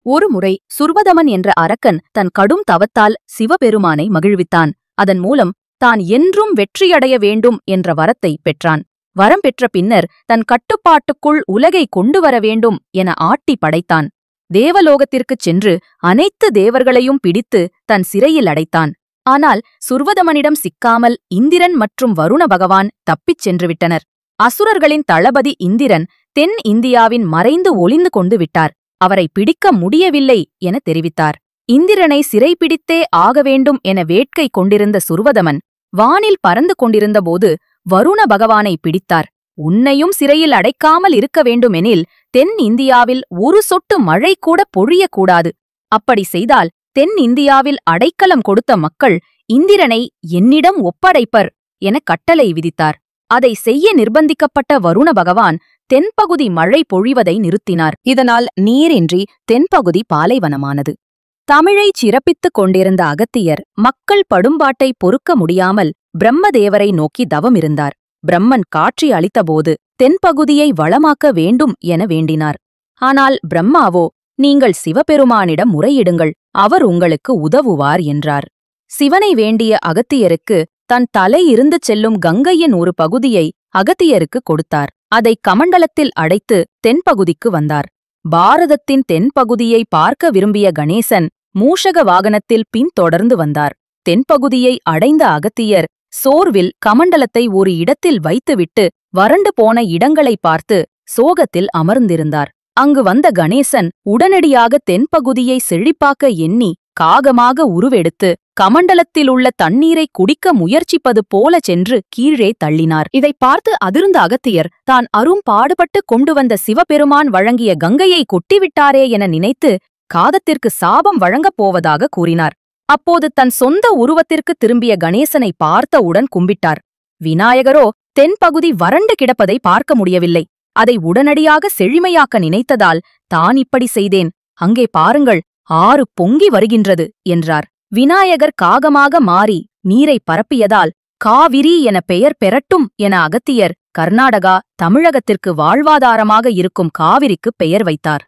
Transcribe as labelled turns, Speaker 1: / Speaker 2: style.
Speaker 1: ஒருமுறை சுர்வதமன் என்ற அரக்கன் தன் கடும் தவத்தால் சிவபெருமானை மகிழ்வித்தான். அதன் மூலம் தான் என்றும் வெற்றியடைய வேண்டும் என்ற வரத்தை பெற்றான். வரம் பெற்ற பின்னர் தன் கட்டுப்பாட்டுக்குள் உலகை கொண்டு வர வேண்டும் என ஆட்டி படைத்தான். தேவலோகத்திற்குச் சென்று அனைத்து தேவர்களையும் பிடித்து தன் சிறையில் அடைத்தான். ஆனால் சுர்வதமனிடம் சிக்காமல் இந்திரன் மற்றும் வருண பகவான் தப்பிச் சென்றுவிட்டனர். அசுரர்களின் தளபதி இந்திரன் தென் இந்தியாவின் மறைந்து ஒளிந்து கொண்டு விட்டார். அவரை பிடிக்க முடியவில்லை என தெரிவித்தார். இந்திரனை சிறைப்பிடித்தே ஆக வேண்டும் என வேட்கை கொண்டிருந்த சுர்வதமன் வானில் பறந்து கொண்டிருந்தபோது வருண பகவானை பிடித்தார். உன்னையும் சிறையில் அடைக்காமல் இருக்க வேண்டுமெனில் தென் இந்தியாவில் ஒரு சொட்டு மழை கூட பொழியக்கூடாது. அப்படி செய்தால் தென் இந்தியாவில் அடைக்கலம் கொடுத்த மக்கள் இந்திரனை என்னிடம் ஒப்படைப்பர் என கட்டளை விதித்தார். அதை செய்ய நிர்பந்திக்கப்பட்ட வருண பகவான் தென்பகுதி மழை பொழிவதை நிறுத்தினார். இதனால் நீரின்றி தென்பகுதி பாலைவனமானது. தமிழைச் சிறப்பித்துக் கொண்டிருந்த அகத்தியர் மக்கள் படும்பாட்டை பொறுக்க முடியாமல் பிரம்மதேவரை நோக்கி தவமிருந்தார். பிரம்மன் காட்சி அளித்தபோது தென்பகுதியை வளமாக்க வேண்டும் என வேண்டினார். ஆனால் பிரம்மாவோ, நீங்கள் சிவபெருமானிடம் முறையிடுங்கள், அவர் உங்களுக்கு உதவுவார் என்றார். சிவனை வேண்டிய அகத்தியருக்கு தன் தலை இருந்து செல்லும் கங்கையின் ஒரு பகுதியை அகத்தியருக்கு கொடுத்தார். அதை கமண்டலத்தில் அடைத்து தென்பகுதிக்கு வந்தார். பாரதத்தின் தென்பகுதியை பார்க்க விரும்பிய கணேசன் மூஷக வாகனத்தில் பின்தொடர்ந்து வந்தார். தென்பகுதியை அடைந்த அகத்தியர் சோர்வில் கமண்டலத்தை ஒரு இடத்தில் வைத்துவிட்டு வறண்டு போன இடங்களை பார்த்து சோகத்தில் அமர்ந்திருந்தார். அங்கு வந்த கணேசன் உடனடியாக தென்பகுதியை செழிப்பாக்க எண்ணி காகமாக உருவெடுத்து கமண்டலத்திலுள்ள தண்ணீரை குடிக்க முயற்சிப்பது போல சென்று கீழே தள்ளினார். இதை பார்த்து அதிர்ந்த அகத்தியர் தான் அரும்பாடுபட்டு கொண்டு வந்த சிவபெருமான் வழங்கிய கங்கையை கொட்டிவிட்டாரே என நினைத்து காகத்திற்கு சாபம் வழங்கப் போவதாக கூறினார். அப்போது தன் சொந்த உருவத்திற்கு திரும்பிய கணேசனை பார்த்தவுடன் கும்பிட்டார். விநாயகரோ தென்பகுதி வறண்டு கிடப்பதை பார்க்க முடியவில்லை. அதை உடனடியாக செழிமையாக்க நினைத்ததால் தான் இப்படி செய்தேன். அங்கே பாருங்கள், ஆறு பொங்கி வருகின்றது என்றார். விநாயகர் காகமாக மாறி நீரை பரப்பியதால் காவிரி என பெயர் பெறட்டும் என அகத்தியர் கர்நாடகா, தமிழகத்திற்கு வாழ்வாதாரமாக இருக்கும் காவிரிக்கு பெயர் வைத்தார்.